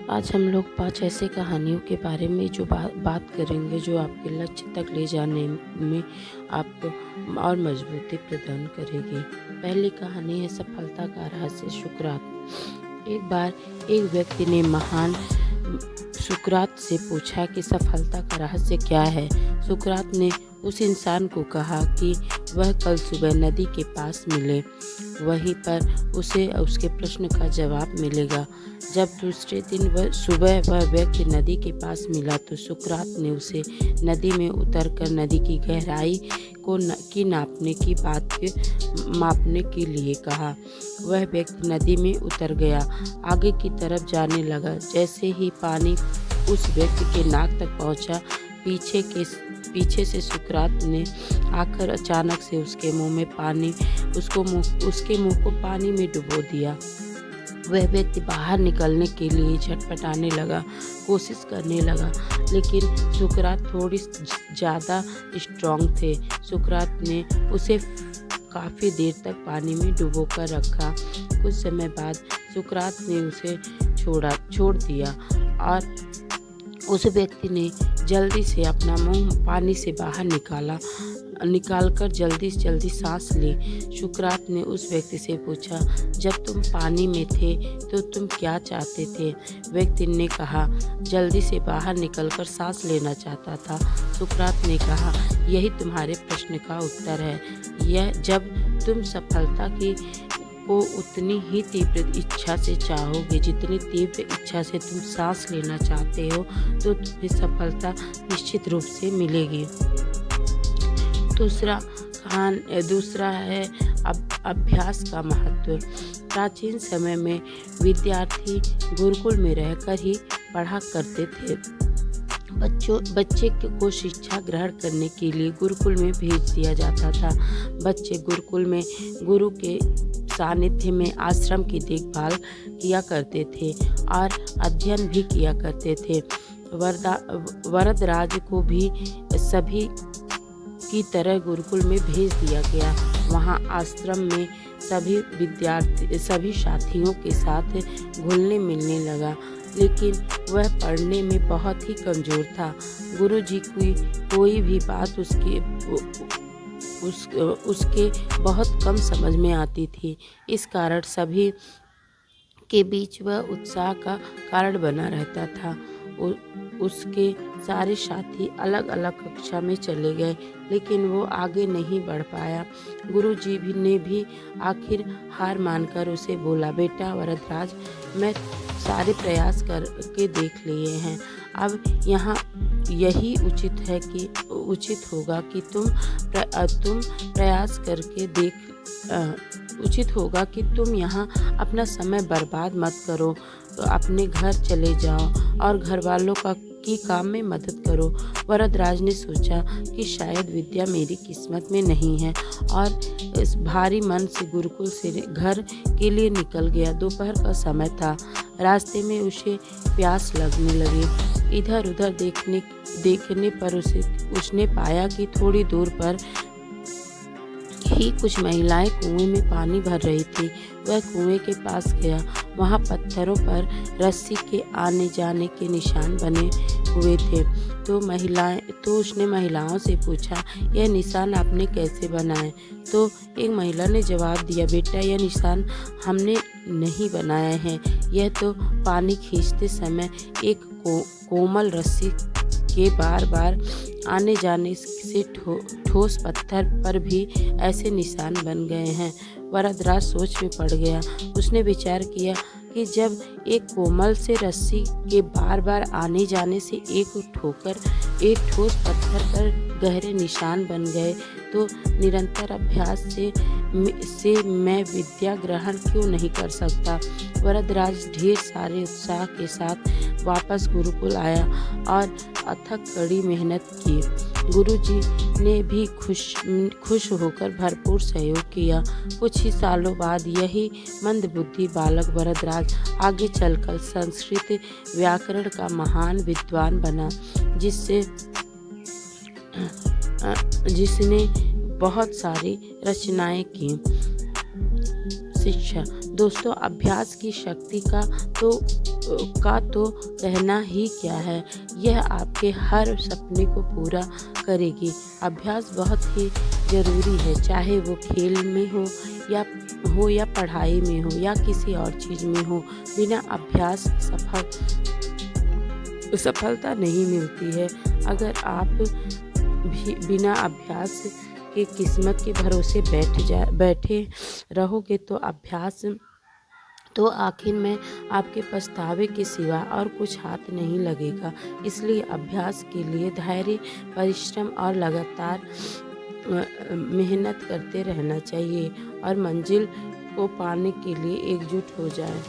आज हम लोग 5 ऐसे कहानियों के बारे में जो बात करेंगे जो आपके लक्ष्य तक ले जाने में आपको और मजबूती प्रदान करेगी। पहली कहानी है सफलता का रहस्य सुकरात। एक बार एक व्यक्ति ने महान सुकरात से पूछा कि सफलता का रहस्य क्या है। सुकरात ने उस इंसान को कहा कि वह कल सुबह नदी के पास मिले, वहीं पर उसे उसके प्रश्न का जवाब मिलेगा। जब दूसरे दिन सुबह वह व्यक्ति नदी के पास मिला तो सुकरात ने उसे नदी में उतरकर नदी की गहराई को मापने के लिए कहा। वह व्यक्ति नदी में उतर गया, आगे की तरफ जाने लगा। जैसे ही पानी उस व्यक्ति के नाक तक पहुंचा, पीछे से सुकरात ने आकर अचानक से उसके मुंह को पानी में डुबो दिया। वह व्यक्ति बाहर निकलने के लिए झटपटाने लगा, कोशिश करने लगा, लेकिन सुकरात थोड़ी ज़्यादा स्ट्रॉन्ग थे। सुकरात ने उसे काफ़ी देर तक पानी में डुबो कर रखा। कुछ समय बाद सुकरात ने उसे छोड़ दिया और उस व्यक्ति ने जल्दी से अपना मुंह पानी से बाहर निकालकर जल्दी से जल्दी सांस ली। सुकरात ने उस व्यक्ति से पूछा, जब तुम पानी में थे तो तुम क्या चाहते थे? व्यक्ति ने कहा, जल्दी से बाहर निकलकर सांस लेना चाहता था। सुकरात ने कहा, यही तुम्हारे प्रश्न का उत्तर है। यह जब तुम सफलता को उतनी ही तीव्र इच्छा से चाहोगे जितनी तीव्र इच्छा से तुम सांस लेना चाहते हो, तो तुम्हें सफलता निश्चित रूप से मिलेगी। दूसरा है अभ्यास का महत्व। प्राचीन समय में विद्यार्थी गुरुकुल में रहकर ही पढ़ा करते थे। बच्चे को शिक्षा ग्रहण करने के लिए गुरुकुल में भेज दिया जाता था। बच्चे गुरुकुल में गुरु के सानिध्य में आश्रम की देखभाल किया करते थे और अध्ययन भी किया करते थे। वरदराज को भी सभी की तरह गुरुकुल में भेज दिया गया। वहाँ आश्रम में सभी साथियों के साथ घुलने मिलने लगा, लेकिन वह पढ़ने में बहुत ही कमज़ोर था। गुरुजी की कोई भी बात उसके बहुत कम समझ में आती थी। इस कारण सभी के बीच वह उत्साह का कारण बना रहता था। उसके सारे साथी अलग अलग कक्षा में चले गए, लेकिन वो आगे नहीं बढ़ पाया। गुरुजी ने भी आखिर हार मानकर उसे बोला, बेटा वरदराज, मैं सारे प्रयास करके देख लिए हैं। अब यहाँ यही उचित होगा कि तुम यहाँ अपना समय बर्बाद मत करो, तो अपने घर चले जाओ और घर वालों की काम में मदद करो। वरदराज ने सोचा कि शायद विद्या मेरी किस्मत में नहीं है और इस भारी मन से गुरुकुल से घर के लिए निकल गया। दोपहर का समय था। रास्ते में उसे प्यास लगने लगी। इधर उधर देखने पर उसने पाया कि थोड़ी दूर पर ही कुछ महिलाएं कुएं में पानी भर रही थी। वह कुएं के पास गया। वहां पत्थरों पर रस्सी के आने जाने के निशान बने हुए थे। तो उसने महिलाओं से पूछा, यह निशान आपने कैसे बनाए? तो एक महिला ने जवाब दिया, बेटा, यह निशान हमने नहीं बनाए हैं। यह तो पानी खींचते समय एक कोमल रस्सी के बार बार आने जाने से ठोस पत्थर पर भी ऐसे निशान बन गए हैं। वरदराज सोच में पड़ गया। उसने विचार किया कि जब एक कोमल से रस्सी के बार बार आने जाने से एक ठोस पत्थर पर गहरे निशान बन गए, तो निरंतर अभ्यास से मैं विद्या ग्रहण क्यों नहीं कर सकता? वरदराज ढेर सारे उत्साह के साथ वापस गुरुकुल आया और अथक कड़ी मेहनत की। गुरुजी ने भी खुश होकर भरपूर सहयोग किया। कुछ ही सालों बाद यही मंदबुद्धि बालक वरदराज आगे चलकर संस्कृत व्याकरण का महान विद्वान बना, जिसने बहुत सारी रचनाएं की। शिक्षा। दोस्तों, अभ्यास की शक्ति का तो का तो कहना ही क्या है, यह आपके हर सपने को पूरा करेगी। अभ्यास बहुत ही ज़रूरी है, चाहे वो खेल में या पढ़ाई में हो या किसी और चीज़ में हो। बिना अभ्यास सफलता नहीं मिलती है। अगर आप भी बिना अभ्यास के किस्मत के भरोसे बैठे रहोगे तो आखिर में आपके पछतावे के सिवा और कुछ हाथ नहीं लगेगा। इसलिए अभ्यास के लिए धैर्य, परिश्रम और लगातार मेहनत करते रहना चाहिए और मंजिल को पाने के लिए एकजुट हो जाए।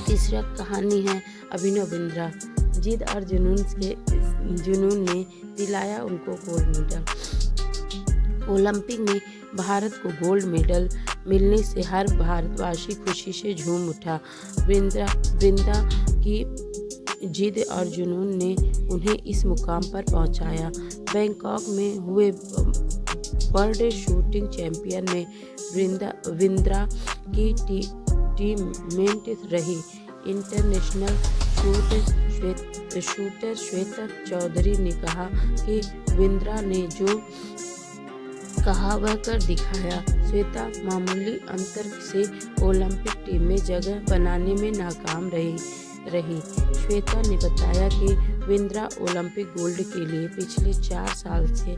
तीसरा कहानी है अभिनव बिंद्रा। जिद और जुनून ने दिलाया उनको गोल्ड मेडल। ओलंपिक में भारत को गोल्ड मेडल मिलने से हर भारतवासी खुशी से झूम उठा। वृंदा की जिद और जुनून ने उन्हें इस मुकाम पर पहुंचाया। बैंकॉक में हुए वर्ल्ड शूटिंग चैंपियन में वृंदा की टीममेट रही। इंटरनेशनल शूटर श्वेता चौधरी ने कहा कि वृंदा ने जो कहा वह कर दिखाया। श्वेता मामूली अंतर से ओलंपिक टीम में जगह बनाने में नाकाम रही। श्वेता ने बताया कि वृंदा ओलंपिक गोल्ड के लिए पिछले 4 साल से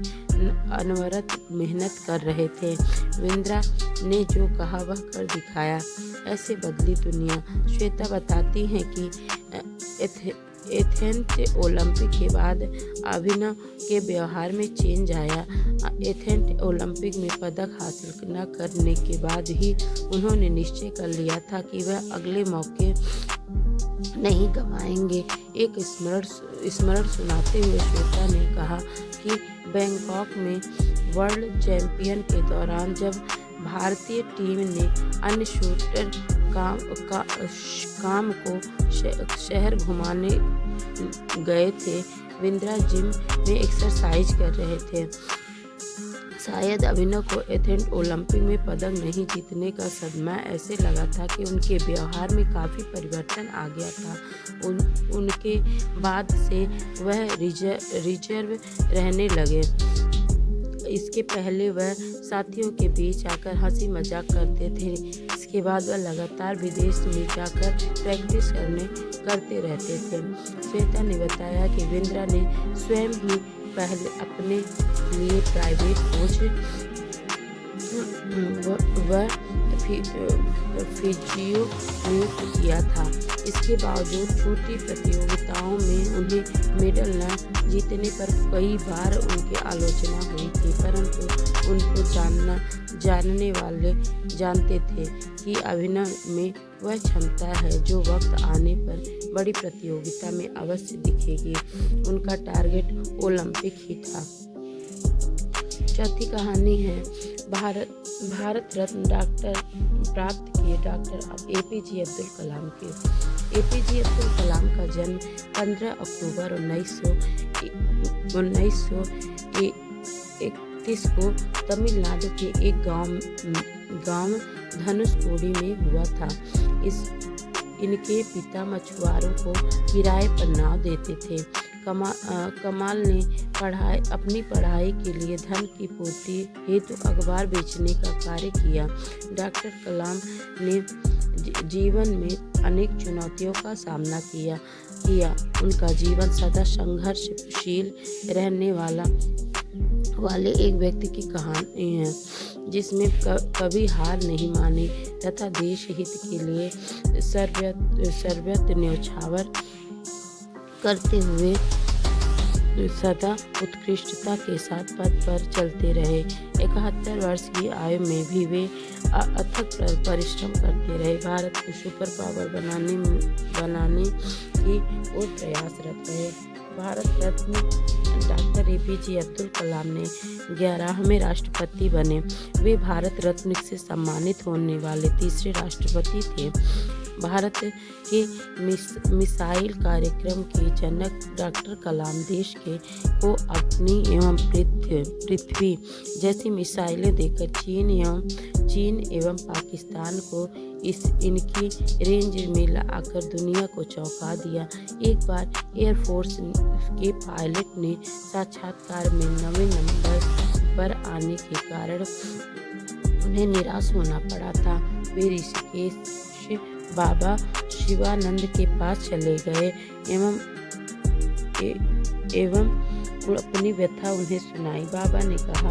अनवरत मेहनत कर रहे थे। वृंदा ने जो कहा वह कर दिखाया। ऐसे बदली दुनिया। श्वेता बताती हैं कि एथेंस ओलंपिक के बाद अभिनव के व्यवहार में चेंज आया। एथेंस ओलंपिक में पदक हासिल न करने के बाद ही उन्होंने निश्चय कर लिया था कि वह अगले मौके नहीं गंवाएंगे। एक स्मरण सुनाते हुए श्वेता ने कहा कि बैंकॉक में वर्ल्ड चैंपियन के दौरान जब भारतीय टीम ने अन्य शूटर काम को शहर घुमाने गए थे, वृंदा जिम में एक्सरसाइज कर रहे थे। शायद अभिनव को एथेंस ओलंपिक में पदक नहीं जीतने का सदमा ऐसे लगा था कि उनके व्यवहार में काफ़ी परिवर्तन आ गया था। उनके बाद से वह रिजर्व रहने लगे। इसके पहले वह साथियों के बीच आकर हंसी मजाक करते थे। इसके बाद वह लगातार विदेश में जाकर प्रैक्टिस करते रहते थे। श्वेता ने बताया कि वृंदा ने स्वयं ही पहले अपने लिए प्राइवेट कोच व फिजियो नियुक्त किया था। इसके बावजूद छोटी प्रतियोगिताओं में उन्हें मेडल न जीतने पर कई बार उनकी आलोचना हुई थी, परंतु उनको जानने वाले जानते थे कि अभिनव में वह क्षमता है जो वक्त आने पर बड़ी प्रतियोगिता में अवश्य दिखेगी। उनका टारगेट ओलंपिक ही था। चौथी कहानी है भारत रत्न प्राप्त किए डॉक्टर APJ अब्दुल कलाम के। APJ अब्दुल कलाम का जन्म 15 अक्टूबर 1931 को तमिलनाडु के एक गांव धनुषकोडी में हुआ था। इनके पिता मछुआरों को किराए पर नाव देते थे। कमाल ने अपनी पढ़ाई के लिए धन की पूर्ति हेतु अखबार बेचने का कार्य किया। डॉक्टर कलाम ने जीवन में अनेक चुनौतियों का सामना किया। उनका जीवन सदा संघर्षशील रहने वाले एक व्यक्ति की कहानी है, जिसमें कभी हार नहीं मानी तथा देश हित के लिए सर्वत्र न्यौछावर करते हुए सदा उत्कृष्टता के साथ पद पर चलते रहे। 71 वर्ष की आयु में भी वे अथक परिश्रम करते रहे। भारत को सुपर पावर बनाने की ओर प्रयासरत रहे। भारत रत्न डॉक्टर APJ अब्दुल कलाम ने 11वें राष्ट्रपति बने। वे भारत रत्न से सम्मानित होने वाले तीसरे राष्ट्रपति थे। भारत के मिसाइल कार्यक्रम के जनक डॉक्टर कलाम देश को अग्नि एवं पृथ्वी जैसी मिसाइलें देकर चीन एवं पाकिस्तान को इनकी रेंज में लाकर दुनिया को चौंका दिया। एक बार एयरफोर्स के पायलट ने साक्षात्कार में 9वें नंबर पर आने के कारण उन्हें निराश होना पड़ा था। वे ऋषिकेश बाबा शिवानंद के पास चले गए एवं अपनी व्यथा उन्हें सुनाई। बाबा ने कहा,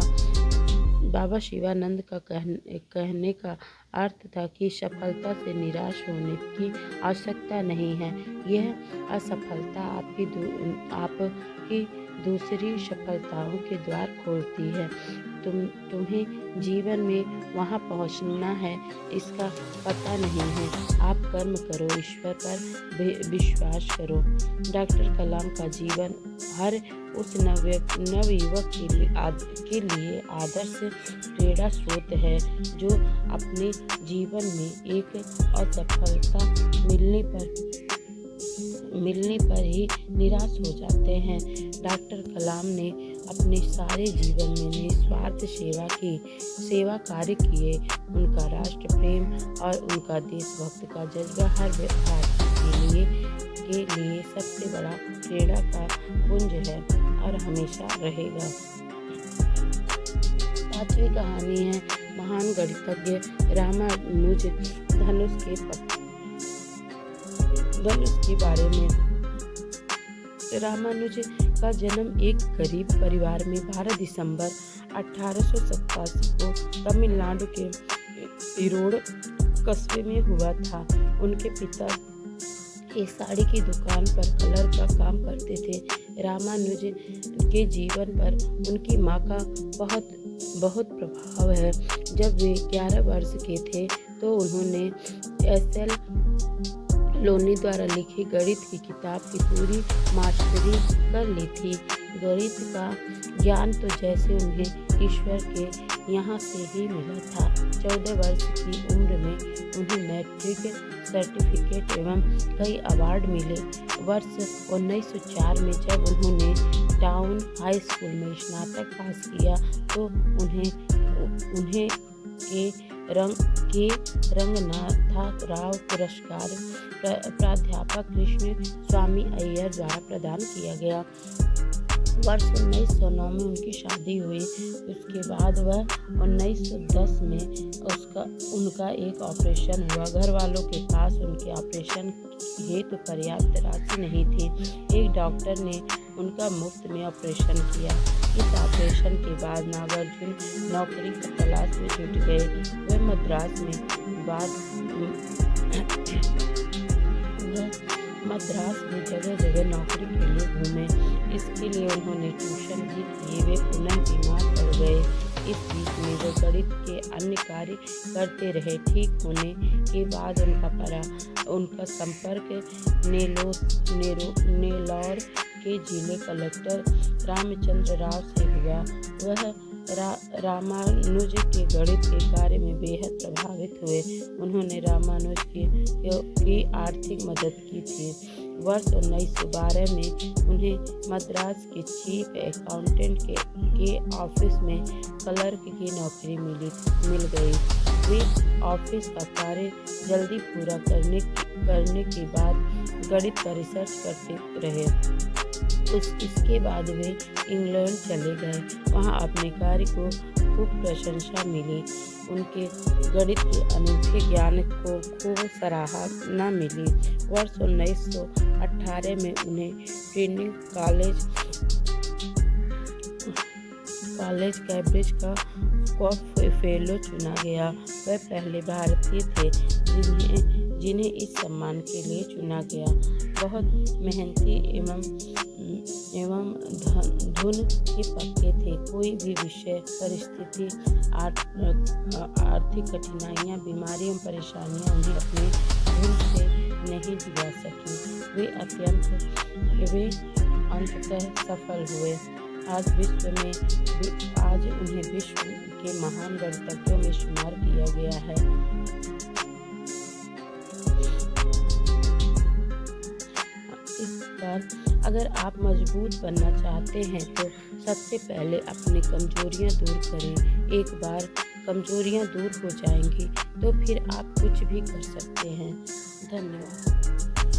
बाबा शिवानंद का कहने का अर्थ था कि सफलता से निराश होने की आवश्यकता नहीं है। यह असफलता आपकी दूसरी सफलताओं के द्वार खोलती है। तुम्हें जीवन में वहां पहुंचना है, इसका पता नहीं है। आप कर्म करो, ईश्वर पर विश्वास करो। डॉक्टर कलाम का जीवन हर उस नवयुवक के लिए आदर्श प्रेरणा स्रोत है जो अपने जीवन में एक असफलता मिलने पर ही निराश हो जाते हैं। डॉक्टर कलाम ने अपने सारे जीवन में निस्वार्थ सेवा कार्य किए। उनका राष्ट्र प्रेम और उनका देशभक्त का जज्बा हर भारतीय के लिए सबसे बड़ा प्रेरणा का पुंज है और हमेशा रहेगा। पांचवी कहानी है महान गणितज्ञ रामानुज धनुष के बारे में। रामानुज का जन्म एक गरीब परिवार में 12 दिसंबर 1887 को तमिलनाडु के ईरोड कस्बे में हुआ था। उनके पिता एक साड़ी की दुकान पर कलर का काम करते थे। रामानुज के जीवन पर उनकी माँ का बहुत प्रभाव है। जब वे 11 वर्ष के थे तो उन्होंने एस.एल. लोनी द्वारा लिखी गणित की किताब की पूरी मास्टरी कर ली थी। गणित का ज्ञान तो जैसे उन्हें ईश्वर के यहाँ से ही मिला था। 14 वर्ष की उम्र में उन्हें मैट्रिक सर्टिफिकेट एवं कई अवार्ड मिले। वर्ष 1904 में जब उन्होंने टाउन हाई स्कूल में स्नातक पास किया तो उन्हें के रंगनाथ राव पुरस्कार प्राध्यापक कृष्ण स्वामी अय्यर द्वारा प्रदान किया गया। वर्ष 1909 में उनकी शादी हुई। उसके बाद वह 1910 में उनका एक ऑपरेशन हुआ। घर वालों के पास उनके ऑपरेशन हेतु पर्याप्त राशि नहीं थी। एक डॉक्टर ने उनका मुफ्त में ऑपरेशन किया। इस ऑपरेशन के बाद नागार्जुन नौकरी की तलाश में जुट गए। वह मद्रास में जगह जगह नौकरी के लिए घूमे। इसके लिए उन्होंने ट्यूशन भी किए। वे पुनः बीमार पड़ गए। इस बीच में वे गणित के अन्य कार्य करते रहे। ठीक होने के बाद उनका संपर्क नेल्लौर के जिले कलेक्टर रामचंद्र राव से हुआ। वह रामानुज के गणित के कार्य में बेहद प्रभावित हुए। उन्होंने रामानुज की आर्थिक मदद की थी। वर्ष 1912 में उन्हें मद्रास के चीफ अकाउंटेंट के ऑफिस में क्लर्क की नौकरी मिल गई। वे ऑफिस का कार्य जल्दी पूरा करने के बाद गणित का रिसर्च करते रहे। इसके बाद वे इंग्लैंड चले गए। वहां अपने कार्य को खूब प्रशंसा मिली। उनके गणित के अनूठे ज्ञान को खूब सराहना मिली। वर्ष 1918 में उन्हें ट्रिनिटी कॉलेज कैम्ब्रिज का फेलो चुना गया। वह पहले भारतीय थे जिन्हें इस सम्मान के लिए चुना गया। बहुत मेहनती एवं धुन के पक्के थे। कोई भी विषय, परिस्थिति, आर्थिक कठिनाइयाँ, बीमारी एवं परेशानियाँ उन्हें अपने धुन से नहीं दिला सकी। वे अंततः सफल हुए। आज उन्हें विश्व के महान गणितज्ञों में शुमार किया गया है। इस बार अगर आप मजबूत बनना चाहते हैं तो सबसे पहले अपनी कमजोरियां दूर करें। एक बार कमज़ोरियाँ दूर हो जाएंगी तो फिर आप कुछ भी कर सकते हैं। धन्यवाद।